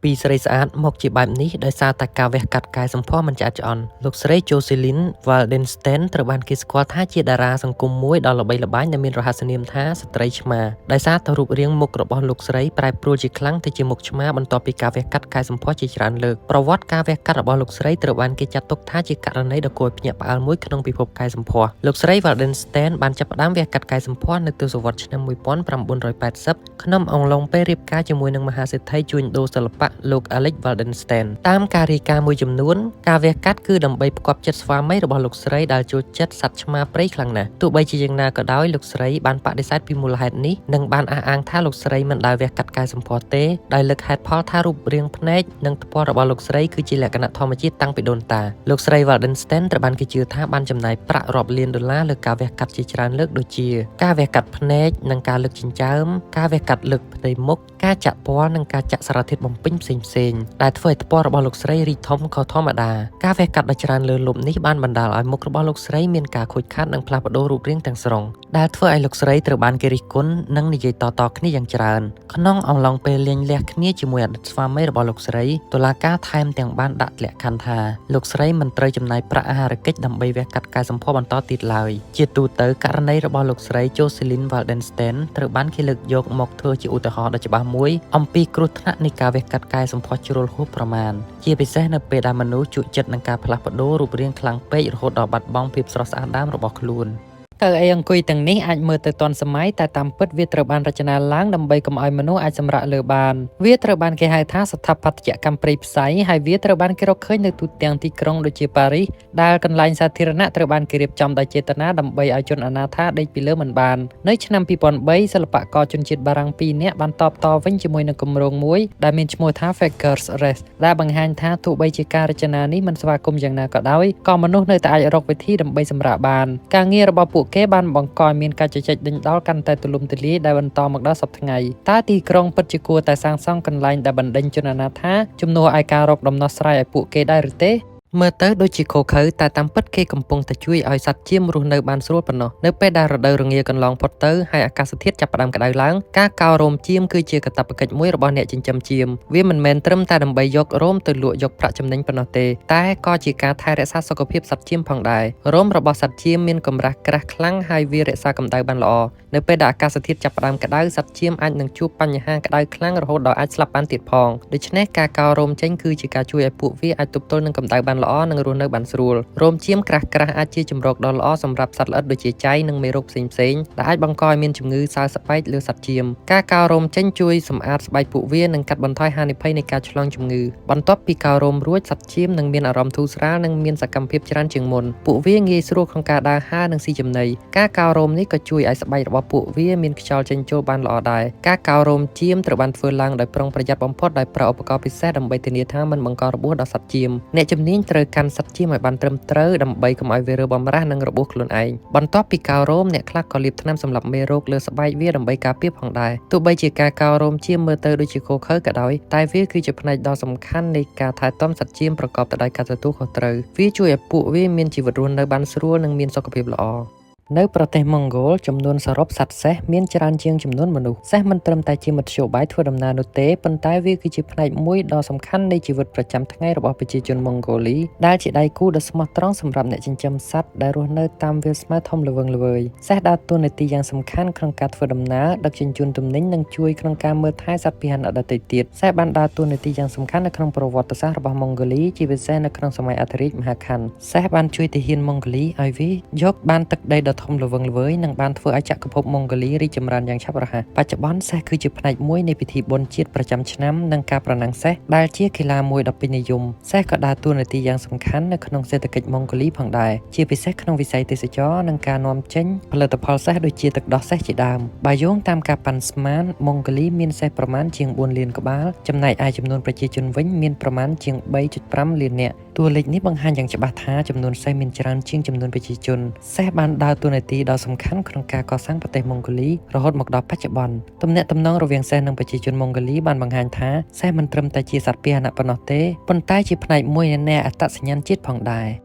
ពីស្រីស្អាតមកជាបែបនេះដោយសារតែការវះកាត់កាយសម្ផស្សមិនឆ្អាតឆ្អន់លោកស្រី Jocelyn Waldenstein ត្រូវបានគេស្គាល់ថាជាតារាសង្គមមួយដ៏ល្បីល្បាញដែលមានរហស្សនាមថាស្ត្រីឆ្មាដោយសារតែរូបរាងមុខរបស់លោកស្រីប្រែប្រួលជាខ្លាំងទៅជាមុខឆ្មាបន្ទាប់ពីការវះកាត់កាយសម្ផស្សជាច្រើនលើកប្រវត្តិការវះកាត់របស់លោកស្រីត្រូវបានគេចាត់ទុកថាជាករណីដ៏គួរឲ្យភ្ញាក់ផ្អើលមួយក្នុងពិភពកាយសម្ផស្សលោកស្រី Waldenstein បានចាប់ផ្ដើមវះកាត់កាយសម្ផស្សនៅទសវត្សរ៍ឆ្នាំ1980ក្នុងអំឡុងពេលរៀបការជាមួយនឹងមហាសេដ្ឋីជួញដូរសិល្បៈលោក Alex Waldenstein តាមការរាយការណ៍មួយចំនួនការវះកាត់គឺដើម្បីផ្គប់ចិត្តស្វាមីរបស់លោកស្រីដែលចូលចិត្តសត្វឆ្មាព្រៃខ្លាំងណាស់ទោះបីជាយ៉ាងណាក៏ដោយលោកស្រីបានបដិសេធពីមូលហេតុនេះនិងបានអះអាងថាលោកស្រីមិនដែលវះកាត់កាយសម្ផស្សទេដោយលើកហេតុផលថារូបរាងភ្នែកនិងថ្ពាល់របស់លោកស្រីគឺជាលក្ខណៈធម្មជាតិតាំងពីដូនតាលោកស្រី Waldenstein ត្រូវបានគេជឿថាបានចំណាយប្រាក់រាប់លានដុល្លារលើការវះកាត់ជាច្រើនលើកដូចជាការវះកាត់ភ្នែកនិងការលើកចិញ្ចើមការវះកាត់លើកផ្ទៃមុខការចាក់ពណ៌និងការចាក់សារធាតុបំពេញផ្សេងៗដែលធ្វើឲ្យថ្ពាល់របស់លោកស្រីរីកធំខុសធម្មតាការវះកាត់ដ៏ច្រើនលើលប់នេះបានបណ្ដាលឲ្យមុខរបស់លោកស្រីមានការខូចខាតនិងផ្លាស់ប្ដូររូបរាងទាំងស្រុងដែលធ្វើឲ្យលោកស្រីត្រូវបានគេរិះគន់និងនិយាយតៗគ្នាយ៉ាងច្រើនក្នុងអំឡុងពេលលេងលះគ្នាជាមួយអតីតស្វាមីរបស់លោកស្រីតុលាការថែមទាំងបានដាក់លក្ខខណ្ឌថាលោកស្រីមិនត្រូវចំណាយប្រាក់អាហារកិច្ចដើម្បីវះកាត់កាយសម្ផស្សបន្តទៀតឡើយជាទូទៅករណីរបស់លោកស្រី Jocelyn Waldenstein ត្រូវបានគេលើកយកមកធ្វើជាឧទាហរណ៍ដ៏ច្បាស់មួយអំពីគ្រោះថ្នាក់នៃការវះកាត់កាយសម្ផស្សជ្រុលហួសប្រមាណជាពិសេសនៅពេលដែលមនុស្សជក់ចិត្តនឹងការផ្លាស់ប្ដូររូបរាងខ្លាំងពេករហូតដល់បាត់បង់ភាពស្រស់ស្អាតដើមរបស់ខ្លួនកៅអីអង្គុយទាំងនេះអាចមើលទៅទាន់សម័យតែតាមពិតវាត្រូវបានរចនាឡើងដើម្បីកុំឲ្យមនុស្សអាចសម្រាកលើបានវាត្រូវបានគេហៅថាស្ថាបត្យកម្មព្រៃផ្សៃហើយវាត្រូវបានគេរកឃើញនៅទូទាំងទីក្រុងដូចជាប៉ារីសដែលកន្លែងសាធារណៈត្រូវបានគេរៀបចំដោយចេតនាដើម្បីឲ្យជនអនាថាដេកពីលើមិនបាននៅឆ្នាំ2003សិល្បករជនជាតិបារាំង2នាក់បានតបតវិញជាមួយនឹងគម្រោងមួយដែលមានឈ្មោះថា Fakers Rest ដែលបង្ហាញថាទោះបីជាការរចនានេះមិនស្វាគមន៍យ៉ាងណាក៏ដោយក៏មនុស្សនៅតែអាចរកវិធីដើម្បីសម្រាកបានការងាររបស់ពួកគេបានបង្កឲ្យមានការជជែកដេញដោលកាន់តែទូលំទូលាយដែលបន្តមកដល់សប្តាហ៍ថ្ងៃតើទីក្រុងពិតជាគួរតែសាងសង់កន្លែងដែលបណ្ដេញជនអនាថាជំនួសឲ្យការរកដំណោះស្រាយឲ្យពួកគេដែរឬទេមើលទៅដូចជាខុសខើតែតាមពិតគេកំពុងតែជួយឲ្យសត្វជៀមរស់នៅបានស្រួលប៉ុណ្ណោះនៅពេលដែលរដូវរងាកន្លងផុតទៅហើយអាកាសធាតុចាប់ផ្ដើមក្តៅឡើងការកោររោមជៀមគឺជាកាតព្វកិច្ចមួយរបស់អ្នកចិញ្ចឹមជៀមវាមិនមែនត្រឹមតែដើម្បីយករោមទៅលក់យកប្រាក់ចំណេញប៉ុណ្ណោះទេតែក៏ជាការថែរក្សាសុខភាពសត្វជៀមផងដែររោមរបស់សត្វជៀមមានកម្រាស់ក្រាស់ខ្លាំងហើយវារក្សាកម្ដៅបានល្អនៅពេលដែលអាកាសធាតុចាប់ផ្ដើមក្តៅសត្វជៀមអាចនឹងជួបបញ្ហាក្តៅខ្លាំងរហូតដល់អាចស្លាប់បានទៀតផងដូច្នេះការកោររោមចេញគឺជាការជួយឲ្យពួកវាអាចទប់ទល់នឹងកម្ដៅបានល្អនិងរស់នៅបានស្រួលរោមជៀមក្រាស់ៗអាចជាជម្រកដ៏ល្អសម្រាប់សត្វល្អិតដូចជាចៃនិងមេរោគផ្សេងៗដែលអាចបង្កឲ្យមានជំងឺសើស្បែកលើសត្វជៀមការកោររោមចេញជួយសម្អាតស្បែកពួកវានិងកាត់បន្ថយហានិភ័យនៃការឆ្លងជំងឺបន្ទាប់ពីកោររោមរួចសត្វជៀមនឹងមានអារម្មណ៍ធូរស្រាលនិងមានសកម្មភាពច្រើនជាងមុនពួកវាងាយស្រួលក្នុងការដើរហើរនិងស៊ីចំណីការកោររោមនេះក៏ជួយឲ្យស្បែករបស់ពួកវាមានខ្យល់ចេញចូលបានល្អដែរការកោររោមជៀមត្រូវបានធ្វើឡើងដោយប្រុងប្រយ័ត្នបំផុតដោយប្រើឧបករណ៍ពិសេសដើម្បីធានាថាមិនបង្ករបួសដល់សត្វជៀមអ្នកជំនាញត្រូវកាន់សត្វជៀមឲ្យបានត្រឹមត្រូវដើម្បីកុំឲ្យវារើបំរាស់និងរបួសខ្លួនឯងបន្ទាប់ពីកោររោមអ្នកខ្លះក៏លាបថ្នាំសម្លាប់មេរោគលើស្បែកវាដើម្បីការពារផងដែរទោះបីជាការកោររោមជៀមមើលទៅដូចជាខុសខើក៏ដោយតែវាគឺជាផ្នែកដ៏សំខាន់នៃការថែទាំសត្វជៀមប្រកបទៅដោយការទទួលខុសត្រូវវាជួយឲ្យពួកវាមានជីវិតរស់នៅបានស្រួលនិងមានសុខភាពល្អនៅប្រទេសម៉ុងហ្គោលចំនួនសរុបសត្វសេះមានច្រើនជាងចំនួនមនុស្សសេះមិនត្រឹមតែជាមធ្យោបាយធ្វើដំណើរនោះទេប៉ុន្តែវាគឺជាផ្នែកមួយដ៏សំខាន់នៃជីវិតប្រចាំថ្ងៃរបស់ប្រជាជនម៉ុងហ្គោលីដែលជាដៃគូដ៏ស្មោះត្រង់សម្រាប់អ្នកចិញ្ចឹមសត្វដែលរស់នៅតាមវាលស្មៅធំល្វឹងល្វើយសេះដើរតួនាទីយ៉ាងសំខាន់ក្នុងការធ្វើដំណើរដឹកជញ្ជូនទំនិញនិងជួយក្នុងការមើលថែសត្វពាហនៈដទៃទៀតសេះបានដើរតួនាទីយ៉ាងសំខាន់នៅក្នុងប្រវត្តិសាស្ត្ររបស់ម៉ុងហ្គោលីជាពិសេសនៅក្នុងសម័យអធិរាជមហាខ័នសេះបានជួយទាហានម៉ុងហ្គោលីឲ្យវាយកបានទឹកដីដ៏ធំល្វឹងល្វើយនិងបានធ្វើឲ្យចក្រភពម៉ុងហ្គោលីរីកចម្រើនយ៉ាងឆាប់រហ័សបច្ចុប្បន្នសេះគឺជាផ្នែកមួយនៃពិធីបុណ្យជាតិប្រចាំឆ្នាំនិងការប្រណាំងសេះដែលជាកីឡាមួយដ៏ពេញនិយមសេះក៏ដើរតួនាទីយ៉ាងសំខាន់នៅក្នុងសេដ្ឋកិច្ចម៉ុងហ្គោលីផងដែរជាពិសេសក្នុងវិស័យទេសចរណ៍និងការនាំចេញផលិតផលសេះដូចជាទឹកដោះសេះជាដើមបើយោងតាមការប៉ាន់ស្មានម៉ុងហ្គោលីមានសេះប្រមាណជាង4លានក្បាលចំណែកឯចំនួនប្រជាជនវិញមានប្រមាណជាង 3.5 លាននាក់តួលេខនេះបង្ហាញយ៉ាងច្បាស់ថាចំនួនសេះមានច្រើនជាងចំនួនប្រជាជនសេះបានដើរតួនាទីដ៏សំខាន់ក្នុងការកសាងប្រទេសម៉ុងហ្គោលីរហូតមកដល់បច្ចុប្បន្នទំនាក់ទំនងរវាងសេះនិងប្រជាជនម៉ុងហ្គោលីបានបង្ហាញថាសេះមិនត្រឹមតែជាសត្វពាហនៈប៉ុណ្ណោះទេប៉ុន្តែជាផ្នែកមួយនៃអត្តសញ្ញាណជាតិផងដែរ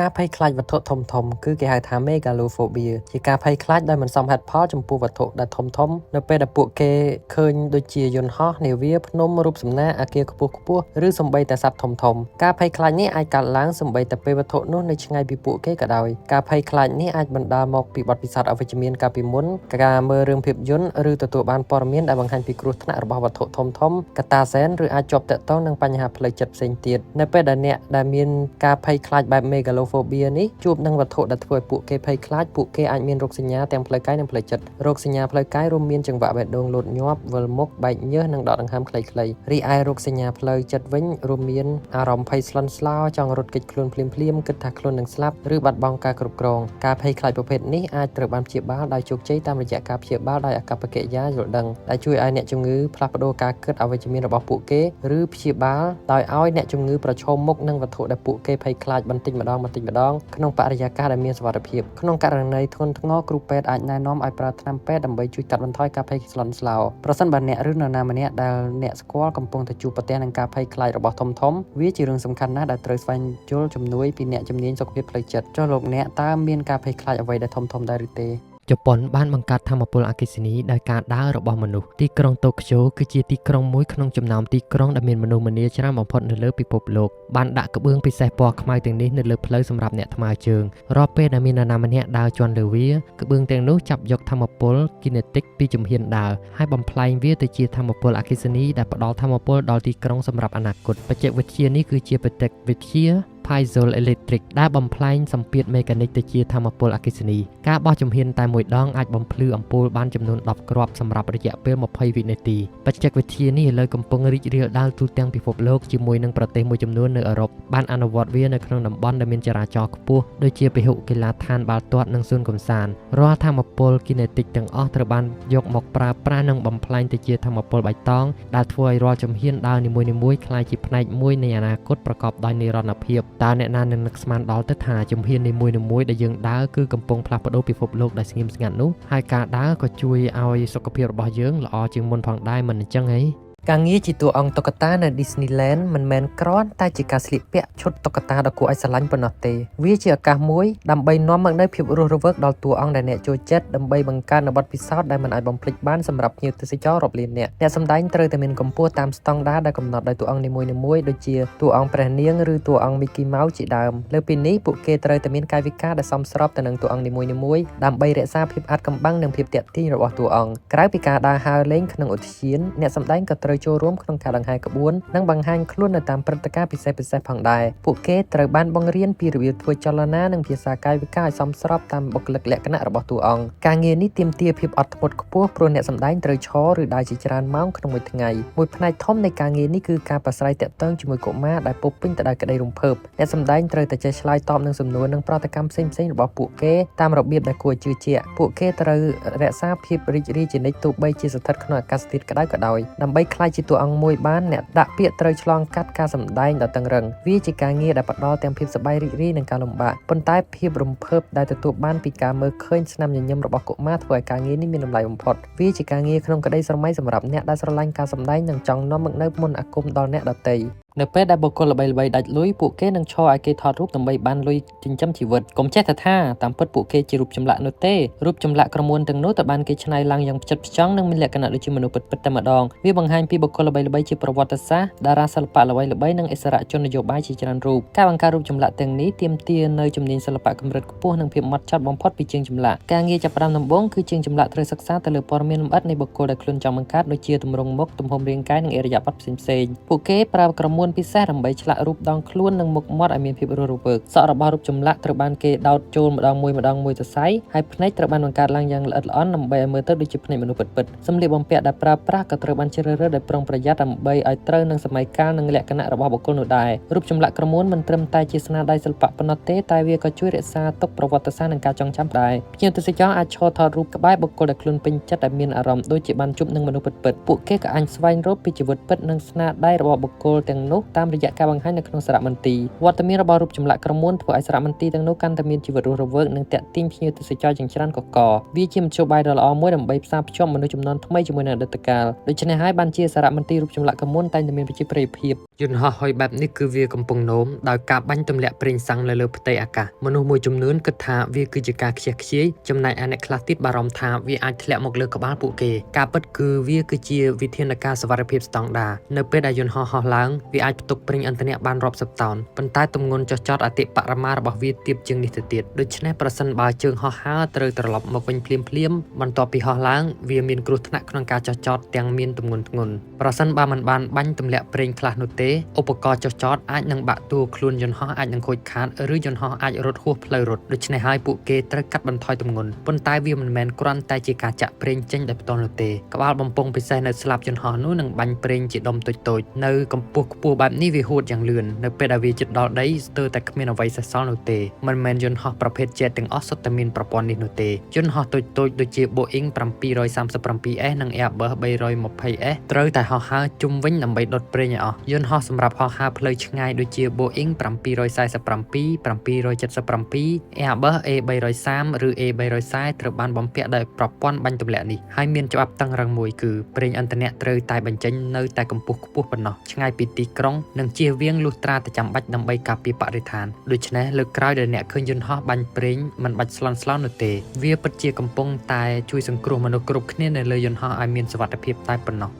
ការភ័យខ្លាចវត្ថុធំៗគឺគេហៅថា megalophobia ជាការភ័យខ្លាចដោយមិនសមហេតុផលចំពោះវត្ថុដែលធំៗនៅពេលដែលពួកគេឃើញដូចជាយន្តហោះនាវាភ្នំរូបសំណាកអគារខ្ពស់ៗឬសូម្បីតែសត្វធំៗការភ័យខ្លាចនេះអាចកើតឡើងសូម្បីតែពេលវត្ថុនោះនៅឆ្ងាយពីពួកគេក៏ដោយការភ័យខ្លាចនេះអាចបណ្ដាលមកពីបទពិសោធន៍អវិជ្ជមានកាលពីមុនការមើលរឿងភាពយន្តឬទទួលបានព័ត៌មានដែលបង្ហាញពីគ្រោះថ្នាក់របស់វត្ថុធំៗកត្តាសែនឬអាចជាប់ទាក់ទងនឹងបញ្ហាផ្លូវចិត្តផ្សេងទៀតនៅពេលដែលអ្នកដែលមានការភ័យខ្លាចបែប megalophobia នេះជួបនឹងវត្ថុដែលធ្វើឲ្យពួកគេភ័យខ្លាចពួកគេអាចមានរោគសញ្ញាទាំងផ្លូវកាយនិងផ្លូវចិត្តរោគសញ្ញាផ្លូវកាយរួមមានចង្វាក់បេះដូងលោតញាប់វិលមុខបែកញើសនិងដកដង្ហើមខ្លីៗរីឯរោគសញ្ញាផ្លូវចិត្តវិញរួមមានអារម្មណ៍ភ័យស្លន់ស្លោចង់រត់គេចខ្លួនភ្លាមៗគិតថាខ្លួននឹងស្លាប់ឬបាត់បង់ការគ្រប់គ្រងការភ័យខ្លាចប្រភេទនេះអាចត្រូវបានព្យាបាលដោយជោគជ័យតាមរយៈការព្យាបាលដោយអាកប្បកិរិយាយល់ដឹងដែលជួយឲ្យអ្នកជំងឺផ្លាស់ប្ដូរការគិតអវិជ្ជមានរបស់ពួកគេឬព្យាបាលដោយឲ្យអ្នកជំងឺប្រឈមមុខនឹងវត្ថុដែលពួកគេភ័យខ្លាចបន្តិចម្ដងក្នុងបរិយាកាសដែលមានសុវត្ថិភាពក្នុងករណីធ្ងន់ធ្ងរគ្រូពេទ្យអាចណែនាំឲ្យប្រើថ្នាំពេទ្យដើម្បីជួយកាត់បន្ថយការភ័យស្លន់ស្លោប្រសិនបើអ្នកឬនរណាម្នាក់ដែលអ្នកស្គាល់កំពុងតែជួបប្រទះនឹងការភ័យខ្លាចរបស់ធំវាជារឿងសំខាន់ណាស់ដែលត្រូវស្វែងយល់ជំនួយពីអ្នកជំនាញសុខភាពផ្លូវចិត្តចុះលោកអ្នកតើមានការភ័យខ្លាចអ្វីដែលធំដែរឬទេជប៉ុនបានបង្កើតថាមពលអគ្គិសនីដោយការដើររបស់មនុស្សទីក្រុងតូក្យូគឺជាទីក្រុងមួយក្នុងចំណោមទីក្រុងដែលមានមនុស្សម្នាច្រើនបំផុតនៅលើពិភពលោកបានដាក់ក្បឿងពិសេសពណ៌ខ្មៅទាំងនេះនៅលើផ្លូវសម្រាប់អ្នកថ្មើរជើងរាល់ពេលដែលមាននរណាម្នាក់ដើរជាន់លើវាក្បឿងទាំងនោះចាប់យកថាមពល kinetic ពីជំហានដើរហើយបំផ្លែងវាទៅជាថាមពលអគ្គិសនីដែលផ្ដល់ថាមពលដល់ទីក្រុងសម្រាប់អនាគតបច្ចេកវិទ្យានេះគឺជាបច្ចេកវិទ្យាPiezoelectric ដែលបំផ្លែងសម្ពាធមេកានិកទៅជាថាមពលអគ្គិសនីការបោះជំហានតែមួយដងអាចបំភ្លឺអំពូលបានចំនួន10គ្រាប់សម្រាប់រយៈពេល20វិនាទីបច្ចេកវិទ្យានេះឥឡូវកំពុងរីករាលដាលទូទាំងពិភពលោកជាមួយនឹងប្រទេសមួយចំនួននៅអឺរ៉ុបបានអនុវត្តវានៅក្នុងតំបន់ដែលមានចរាចរណ៍ខ្ពស់ដូចជាពហុកីឡដ្ឋានបាល់ទាត់និងសួនកម្សាន្តរាល់ថាមពល kinetic ទាំងអស់ត្រូវបានយកមកប្រើប្រាស់និងបំផ្លែងទៅជាថាមពលបៃតងដែលធ្វើឲ្យរាល់ជំហានដើរនីមួយៗក្លាយជាផ្នែកមួយនៃអនាគតប្រកបដោយនិរន្តរភាពតើអ្នកណានឹងនឹកស្មានដល់ទៅថាជំហាននីមួយៗដែលយើងដើរគឺកំពុងផ្លាស់ប្ដូរពិភពលោកដែលស្ងៀមស្ងាត់នោះហើយការដើរក៏ជួយឲ្យសុខភាពរបស់យើងល្អជាងមុនផងដែរមិនអញ្ចឹងហីការងារជាតួអង្គតុក្កតានៅ Disneyland មិនមែនគ្រាន់តែជាការស្លៀកពាក់ឈុតតុក្កតាដ៏គួរឲ្យស្រឡាញ់ប៉ុណ្ណោះទេវាជាឱកាសមួយដើម្បីនាំមកនូវភាពរស់រវើកដល់តួអង្គដែលអ្នកចូលចិត្តដើម្បីបង្កើតនូវបទពិសោធន៍ដែលមិនអាចបំភ្លេចបានសម្រាប់ភ្ញៀវទេសចររាប់លាននាក់អ្នកសម្ដែងត្រូវតែមានកម្ពស់តាមស្តង់ដារដែលកំណត់ដោយតួអង្គនីមួយៗដូចជាតួអង្គព្រះនាងឬតួអង្គ Mickey Mouse ជាដើមលើពីនេះពួកគេត្រូវតែមានកាយវិការដែលសមស្របទៅនឹងតួអង្គនីមួយៗដើម្បីរក្សាភាពអាថ៌កំបាំងនិងភាពទាក់ទាញរបស់តួអង្គក្រៅពីការដើរហើរលេងក្នុងឧទ្យានអ្នកសម្ដែងក៏ត្រូវចូលរួមក្នុងការដង្ហែក្បួននិងបង្ហាញខ្លួននៅតាមព្រឹត្តិការណ៍ពិសេសៗផងដែរពួកគេត្រូវបានបង្រៀនពីរបៀបធ្វើចលនានិងភាសាកាយវិការឲ្យសមស្របតាមបុគ្គលិកលក្ខណៈរបស់តួអង្គការងារនេះទាមទារភាពអត់ធ្មត់ខ្ពស់ព្រោះអ្នកសម្ដែងត្រូវឈរឬដើរជាច្រើនម៉ោងក្នុងមួយថ្ងៃមួយផ្នែកធំនៃការងារនេះគឺការប្រាស្រ័យទាក់ទងជាមួយកុមារដែលពោពេញទៅដោយក្តីរំភើបអ្នកសម្ដែងត្រូវតែចេះឆ្លើយតបនឹងសំណួរនិងប្រតិកម្មផ្សេងៗរបស់ពួកគេតាមរបៀបដែលគួរជឿជាក់ពួកគេត្រូវរក្សាភាពរីករាយជានិច្ចទោះបីជាស្ថិតក្នុងអាកាសធាតុក្តៅក៏ដោយដើម្បីក្លាយជាតួអង្គមួយបានអ្នកដាក់ពាក្យត្រូវឆ្លងកាត់ការសម្ដែងដ៏តឹងរ៉ឹងវាជាការងារដែលផ្ដល់ទាំងភាពសប្បាយរីករាយនិងការលំបាកប៉ុន្តែភាពរំភើបដែលទទួលបានពីការមើលឃើញស្នាមញញឹមរបស់កុមារធ្វើឲ្យការងារនេះមានតម្លៃបំផុតវាជាការងារក្នុងក្តីស្រមៃសម្រាប់អ្នកដែលស្រឡាញ់ការសម្ដែងនិងចង់នាំមកនូវមន្តអាគមដល់អ្នកដទៃនៅពេលដែលបុគ្គលល្បីៗដាច់លុយពួកគេនឹងឈរឲ្យគេថតរូបដើម្បីបានលុយចិញ្ចឹមជីវិតកុំចេះតែថាតាមពិតពួកគេជារូបចម្លាក់នោះទេរូបចម្លាក់ក្រមួនទាំងនោះត្រូវបានគេច្នៃឡើងយ៉ាងផ្ចិតផ្ចង់និងមានលក្ខណៈដូចជាមនុស្សពិតៗតែម្ដងវាបង្ហាញពីបុគ្គលល្បីៗជាប្រវត្តិសាស្ត្រតារាសិល្បៈល្បីៗនិងឥស្សរជននយោបាយជាច្រើនរូបការបង្កើតរូបចម្លាក់ទាំងនេះទាមទារនូវជំនាញសិល្បៈកម្រិតខ្ពស់និងភាពហ្មត់ចត់បំផុតពីជាងចម្លាក់ការងារចាប់ផ្ដើមដំបូងគឺជាងចម្លាក់ត្រូវសិក្សាទៅលើព័ត៌មានលម្អិតនៃបុគ្គលដែលខ្លួនចង់បង្កើតដូចជាទម្រង់មុខទំហំរាងកាយនិងឥរិយាបថផ្សេងៗពួកគេប្រើក្រមួនពិសេសដើម្បីឆ្លាក់រូបដងខ្លួននិងមុខមាត់ឲ្យមានភាពរស់រវើកសក់របស់រូបចម្លាក់ត្រូវបានគេដោតចូលម្ដងមួយទៅសៃហើយភ្នែកត្រូវបានបង្កើតឡើងយ៉ាងល្អិតល្អន់ដើម្បីឲ្យមើលទៅដូចជាភ្នែកមនុស្សពិតៗសម្លៀកបំពាក់ដែលប្រើប្រាស់ក៏ត្រូវបានជ្រើសរើសដោយប្រុងប្រយ័ត្នដើម្បីឲ្យត្រូវនឹងសម័យកាលនិងលក្ខណៈរបស់បុគ្គលនោះដែររូបចម្លាក់ក្រមួនមិនត្រឹមតែជាស្នាដៃសិល្បៈប៉ុណ្ណោះទេតែវាក៏ជួយរក្សាទុកប្រវត្តិសាស្ត្រនិងការចងចាំដែរភ្ញៀវទេសចរអាចឈរថតរូបក្បែរបុគ្គលដែលខ្លួនពេញចិត្តដែលមានអារម្មណ៍ដូចជាបានជួបនឹងមនុស្សពិតៗពួកគេក៏អាចស្វែងរកពីជីវិតពិតនិងស្នាដៃរបស់បុគ្គលទាំងនោះតាមរយៈការបង្ហាញនៅក្នុងសារមន្ទីរវត្តមានរបស់រូបចម្លាក់ក្រមួនធ្វើឲ្យសារមន្ទីរទាំងនោះកាន់តែមានជីវិតរស់រវើកនិងទាក់ទាញភ្ញៀវទេសចរយ៉ាងច្រើនកកវាជាមធ្យោបាយដ៏ល្អមួយដើម្បីផ្សារភ្ជាប់មនុស្សជំនាន់ថ្មីជាមួយនឹងអតីតកាលដូច្នេះហើយបានជាសារមន្ទីររូបចម្លាក់ក្រមួនតែងតែមានប្រជាប្រិយភាព យន្តហោះហុយបែបនេះគឺវាកំពុងនោមដោយការបាញ់ទម្លាក់ប្រេងសាំងនៅលើផ្ទៃអាកាសមនុស្សមួយចំនួនគិតថាវាគឺជាការខ្ជះខ្ជាយចំណែកឯអ្នកខ្លះទៀតបារម្ភថាវាអាចធ្លាក់មកលើក្បាលពួកគេការពិតគឺវាគឺជាវិធានការសុវត្ថិភាពស្តង់ដារនៅពេលដែលយន្តហោះហោះឡើងវាអាចផ្ទុកប្រេងឥន្ធនៈបានរាប់សិបតោនប៉ុន្តែទម្ងន់ចុះចតអតិបរមារបស់វាទាបជាងនេះទៅទៀតដូច្នេះប្រសិនបើជើងហោះហើរត្រូវត្រឡប់មកវិញភ្លាមបន្ទាប់ពីហោះឡើងវាមានគ្រោះថ្នាក់ក្នុងការចុះចតទាំងមានទម្ងន់ធ្ងន់ប្រសិនបើមិនបានបាញ់ទម្លាក់ប្រេងខ្លះនោះទេឧបករណ៍ចុះចតអាចនឹងបាក់តួខ្លួនយន្តហោះអាចនឹងខូចខាតឬយន្តហោះអាចរត់ហួសផ្លូវរត់ដូច្នេះហើយពួកគេត្រូវកាត់បន្ថយទម្ងន់ប៉ុន្តែវាមិនមែនគ្រាន់តែជាការចាក់ប្រេងចេញដោយផ្ទាល់នោះទេក្បាលបំពង់ពិសេសនៅស្លាបយន្តហោះនោះនឹងបាញ់ប្រេងជាដុំតូចៗនៅកម្ពស់ខ្ពស់បែបនេះវាហួតយ៉ាងលឿននៅពេលដែលវាជិតដល់ដីស្ទើរតែគ្មានអ្វីសេសសល់នោះទេមិនមែនយន្តហោះប្រភេទ Jet ទាំងអស់សុទ្ធតែមានប្រព័ន្ធនេះនោះទេយន្តហោះតូចៗដូចជា Boeing 737S និង Airbus 320S ត្រូវតែហោះហើរជុំវិញដើម្បីដុតប្រេងឲ្យអស់យន្តហោះសម្រាប់ហោះហើរផ្លូវឆ្ងាយដូចជា Boeing 747 777 Airbus A330 ឬ A340 ត្រូវបានបំពាក់ដោយប្រព័ន្ធបាញ់ទម្លាក់នេះហើយមានច្បាប់តឹងរ៉ឹងមួយគឺប្រេងឥន្ធនៈត្រូវតែបញ្ចេញនៅតែកម្ពស់ខ្ពស់ប៉ុណ្ណោះឆ្ងាយពីទីក្រុងនិងជៀសវាងលុះត្រាតែចាំបាច់ដើម្បីការពារបរិស្ថានដូច្នេះលើកក្រោយដែលអ្នកឃើញយន្តហោះបាញ់ប្រេងមិនបាច់ស្លន់ស្លោនោះទេវាពិតជាកំពុងតែជួយសង្គ្រោះមនុស្សគ្រប់គ្នានៅលើយន្តហោះឲ្យមានសុវត្ថិភាពតែប៉ុណ្ណោះ